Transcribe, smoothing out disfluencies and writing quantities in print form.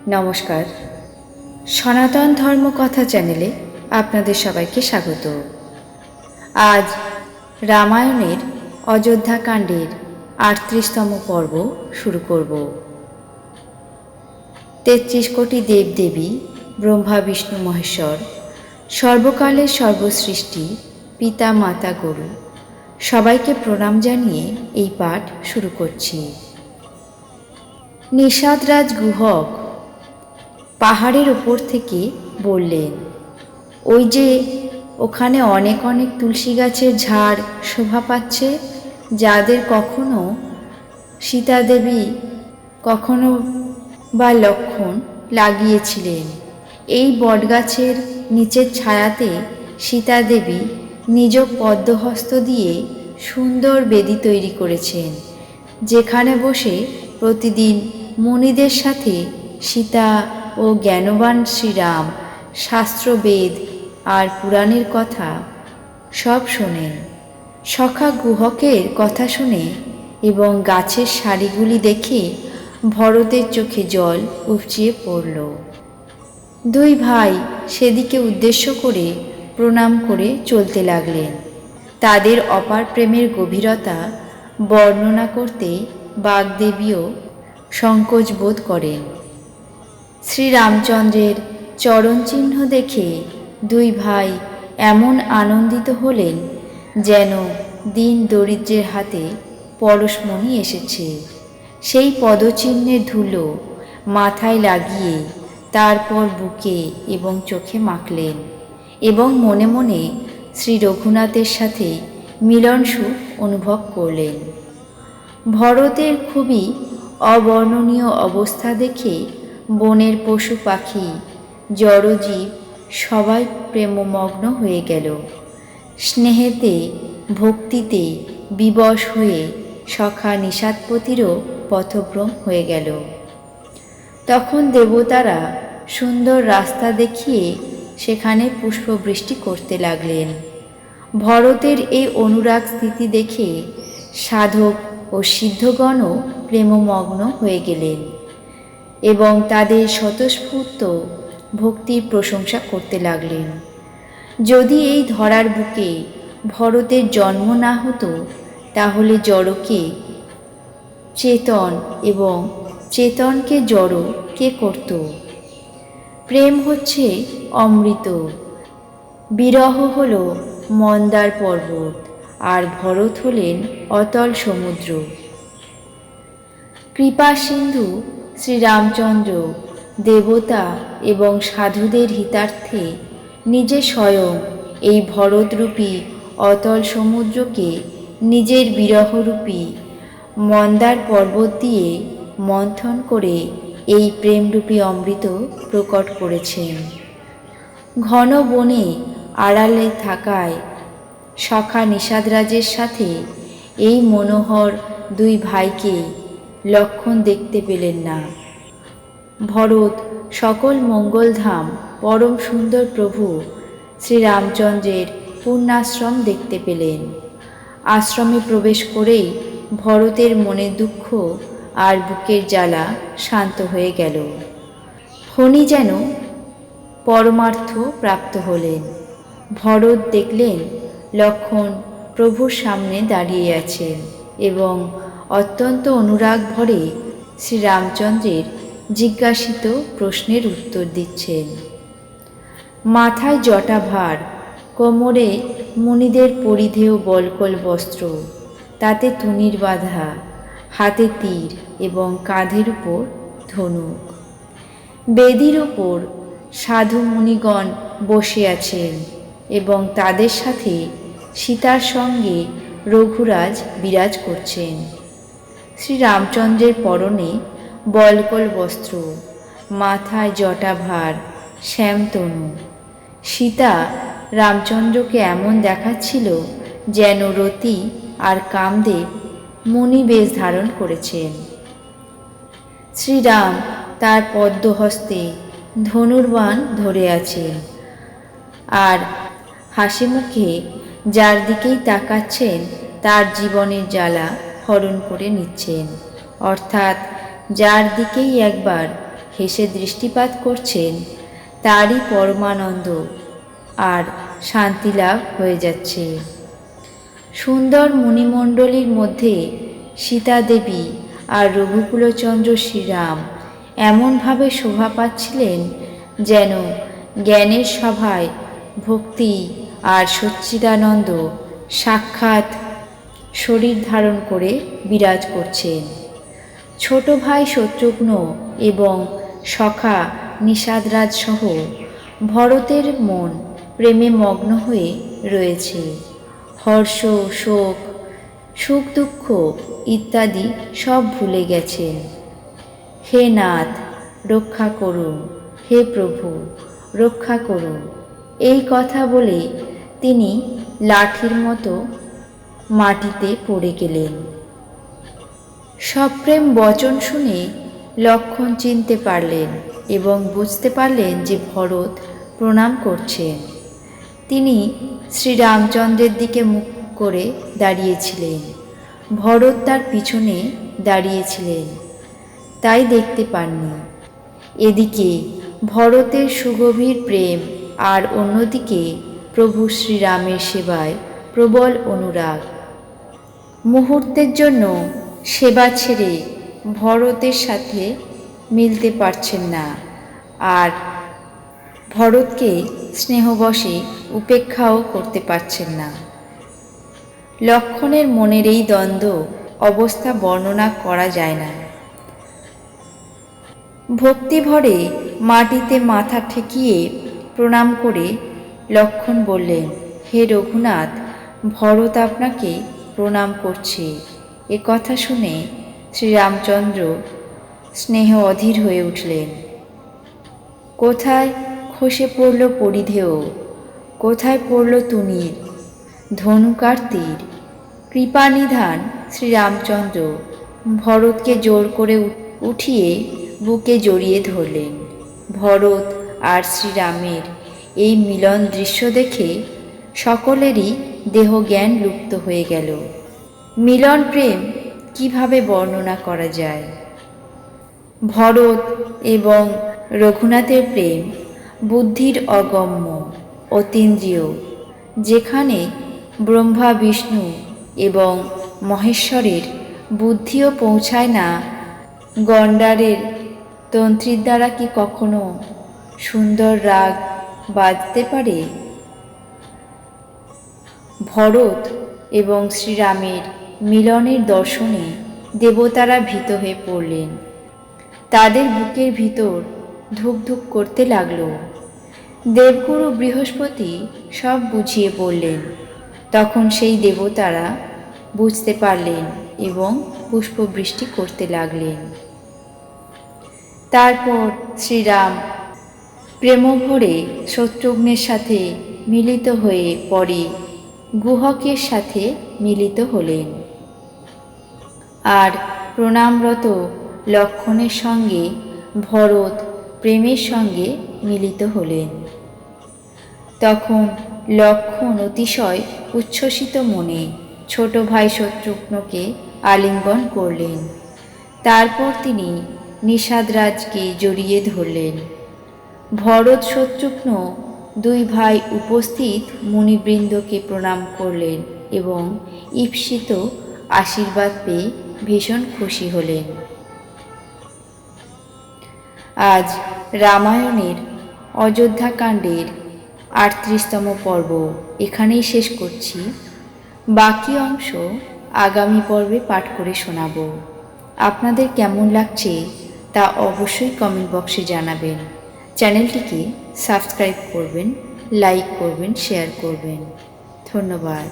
নমস্কার, সনাতন ধর্ম কথা চ্যানেলে আপনাদের সবাইকে স্বাগত। আজ রামায়ণের অযোধ্যাকাণ্ডের ৩৮তম পর্ব শুরু করব। ৩৩ কোটি দেবদেবী, ব্রহ্মা বিষ্ণু মহেশ্বর, সর্বকালের সর্বসৃষ্টি, পিতা মাতা গরু সবাইকে প্রণাম জানিয়ে এই পাঠ শুরু করছি। নিষাদরাজ গুহক পাহাড়ের ওপর থেকে বললেন, ওই যে ওখানে অনেক অনেক তুলসী গাছের ঝাড় শোভা পাচ্ছে, যাদের কখনো সীতাদেবী কখনো বা লক্ষ্মণ লাগিয়েছিলেন। এই বটগাছের নিচের ছায়াতে সীতাদেবী নিজ পদ্মহস্ত দিয়ে সুন্দর বেদি তৈরি করেছেন, যেখানে বসে প্রতিদিন মুনিদের সাথে সীতা ও জ্ঞানবান শ্রীরাম শাস্ত্রবেদ আর পুরাণের কথা সব শোনেন। সখা গুহকের কথা শুনে এবং গাছের সারিগুলি দেখে ভরতের চোখে জল উপচিয়ে পড়ল। দুই ভাই সেদিকে উদ্দেশ্য করে প্রণাম করে চলতে লাগলেন। তাদের অপার প্রেমের গভীরতা বর্ণনা করতে বাগদেবীও সংকোচ বোধ করেন। শ্রীরামচন্দ্রের চরণচিহ্ন দেখে দুই ভাই এমন আনন্দিত হলেন যেন দীন দরিদ্রের হাতে পরশমণি এসেছে। সেই পদচিহ্নের ধুলো মাথায় লাগিয়ে তারপর বুকে এবং চোখে মাখলেন এবং মনে মনে শ্রী রঘুনাথের সাথে মিলন সুখ অনুভব করলেন। ভরতের খুবই অবর্ণনীয় অবস্থা দেখে বনের পশু পাখি জড়জীব সবাই প্রেমমগ্ন হয়ে গেল। স্নেহেতে ভক্তিতে বিবশ হয়ে সখা নিষাদপতিরও পথভ্রম হয়ে গেল। তখন দেবতারা সুন্দর রাস্তা দেখিয়ে সেখানে পুষ্পবৃষ্টি করতে লাগলেন। ভরতের এই অনুরাগ স্থিতি দেখে সাধক ও সিদ্ধগণও প্রেমমগ্ন হয়ে গেলেন এবং তাদের স্বতঃস্ফূর্ত ভক্তির প্রশংসা করতে লাগলেন। যদি এই ধরার বুকে ভরতের জন্ম না হতো, তাহলে জড়কে চেতন এবং চেতনকে জড় কে করত? প্রেম হচ্ছে অমৃত, বিরহ হল মন্দার পর্বত, আর ভরত হলেন অতল সমুদ্র। কৃপা সিন্ধু শ্রীরামচন্দ্র দেবতা এবং সাধুদের হিতার্থে নিজে স্বয়ং এই ভরতরূপী অতল সমুদ্রকে নিজের বিরহরূপী মন্দার পর্বত দিয়ে মন্থন করে এই প্রেমরূপী অমৃত প্রকট করেছেন। ঘন বনে আড়ালে থাকায় সখা নিষাদরাজের সাথে এই মনোহর দুই ভাইকে লক্ষ্মণ দেখতে পেলেন না। ভরত সকল মঙ্গলধাম পরম সুন্দর প্রভু শ্রীরামচন্দ্রের পূর্ণাশ্রম দেখতে পেলেন। আশ্রমে প্রবেশ করেই ভরতের মনে দুঃখ আর বুকের জ্বালা শান্ত হয়ে গেল। ফণি যেন পরমার্থ প্রাপ্ত হলেন। ভরত দেখলেন লক্ষ্মণ প্রভুর সামনে দাঁড়িয়ে আছেন এবং অত্যন্ত অনুরাগ ভরে শ্রীরামচন্দ্রের জিজ্ঞাসিত প্রশ্নের উত্তর দিচ্ছেন। মাথায় জটাভার, কোমরে মুনিদের পরিধেয় বলকল বস্ত্র, তাতে তুনির বাঁধা, হাতে তীর এবং কাঁধের উপর ধনুক। বেদির ওপর সাধু মুনিগণ বসে আছেন এবং তাদের সাথে সীতার সঙ্গে রঘুরাজ বিরাজ করছেন। শ্রীরামচন্দ্রের পরনে বলকল বস্ত্র, মাথায় জটাভার, শ্যামতনু। সীতা রামচন্দ্রকে এমন দেখাচ্ছিল যেন রতি আর কামদেব মুনি বেশ ধারণ করেছেন। শ্রীরাম তার পদ্মহস্তে ধনুর্বাণ ধরে আছেন আর হাসি মুখে যার দিকেই তাকাচ্ছেন তার জীবনের জ্বালা হরণ করে নিচ্ছেন, অর্থাৎ যার দিকেই একবার হেসে দৃষ্টিপাত করছেন তারই পরমানন্দ আর শান্তি লাভ হয়ে যাচ্ছে। সুন্দর মুনিমণ্ডলীর মধ্যে সীতা দেবী আর রঘুকুলচন্দ্র শ্রীরাম এমনভাবে শোভা পাচ্ছিলেন যেন জ্ঞানের সভায় ভক্তি আর সচ্চিদানন্দ সাক্ষাৎ শরীর ধারণ করে বিরাজ করছেন। ছোট ভাই শত্রুঘ্ন এবং সখা নিষাদরাজ সহ ভরতের মন প্রেমে মগ্ন হয়ে রয়েছে। হর্ষ, শোক, সুখ দুঃখ ইত্যাদি সব ভুলে গেছেন। হে নাথ রক্ষা করুন, হে প্রভু রক্ষা করুন, এই কথা বলে তিনি লাঠির মতো মাটিতে পড়ে গেলেন। সপ্রেম বচন শুনে লক্ষ্মণ চিনতে পারলেন এবং বুঝতে পারলেন যে ভরত প্রণাম করছেন। তিনি শ্রীরামচন্দ্রের দিকে মুখ করে দাঁড়িয়েছিলেন। ভরত তার পিছনে দাঁড়িয়েছিলেন, তাই দেখতে পাননি। এদিকে ভরতের সুগভীর প্রেম আর অন্যদিকে প্রভু শ্রীরামের সেবায় প্রবল অনুরাগ। মুহূর্তের জন্য সেবা ছেড়ে ভরতের সাথে মিলতে পারছেন না, আর ভরতকে স্নেহবশে উপেক্ষাও করতে পারছেন না। লক্ষ্মণের মনের এই দ্বন্দ্ব অবস্থা বর্ণনা করা যায় না। ভক্তিভরে মাটিতে মাথা ঠেকিয়ে প্রণাম করে লক্ষ্মণ বললেন, হে রঘুনাথ, ভরত আপনাকে প্রণাম করছে। এ কথা শুনে শ্রীরামচন্দ্র স্নেহ অধীর হয়ে উঠলেন। কোথায় খসে পড়ল পরিধেয়, কোথায় পড়ল তুনির, ধনুকার তীর। কৃপানিধান শ্রীরামচন্দ্র ভরতকে জোর করে উঠিয়ে বুকে জড়িয়ে ধরলেন। ভরত আর শ্রীরামের এই মিলন দৃশ্য দেখে সকলেরই দেহজ্ঞান লুপ্ত হয়ে গেল। মিলন প্রেম কিভাবে বর্ণনা করা যায়? ভরত এবং রঘুনাথের প্রেম বুদ্ধির অগম্য, অতীন্দ্রিয়। যেখানে ব্রহ্মা, বিষ্ণু এবং মহেশ্বরের বুদ্ধিও পৌঁছায় না, গণ্ডারের তন্ত্রীর দ্বারা কি কখনো সুন্দর রাগ বাজতে পারে? ভরত এবং শ্রীরামের মিলনের দর্শনে দেবতারা ভীত হয়ে পড়লেন। তাদের বুকের ভিতর ধুকধুক করতে লাগল। দেবগুরু বৃহস্পতি সব বুঝিয়ে বললেন। তখন সেই দেবতারা বুঝতে পারলেন এবং পুষ্পবৃষ্টি করতে লাগলেন। তারপর শ্রীরাম প্রেমভরে শত্রুঘ্নের সাথে মিলিত হয়ে পরে গুহকের সাথে মিলিত হলেন, আর প্রণামরত লক্ষ্মণের সঙ্গে ভরত প্রেমের সঙ্গে মিলিত হলেন। তখন লক্ষ্মণ অতিশয় উচ্ছ্বসিত মনে ছোট ভাই শত্রুঘ্নকে আলিঙ্গন করলেন। তারপর তিনি নিষাদরাজকে জড়িয়ে ধরলেন। ভরত শত্রুঘ্ন দুই ভাই উপস্থিত মুনিবৃন্দকে প্রণাম করলেন এবং ঈপ্সিত আশীর্বাদ পেয়ে ভীষণ খুশি হলেন। আজ রামায়ণের অযোধ্যাকাণ্ডের ৩৮তম পর্ব এখানেই শেষ করছি। বাকি অংশ আগামী পর্বে পাঠ করে শোনাব। আপনাদের কেমন লাগছে তা অবশ্যই কমেন্ট বক্সে জানাবেন। চ্যানেলটিকে সাবস্ক্রাইব করবেন, লাইক করবেন, শেয়ার করবেন। ধন্যবাদ।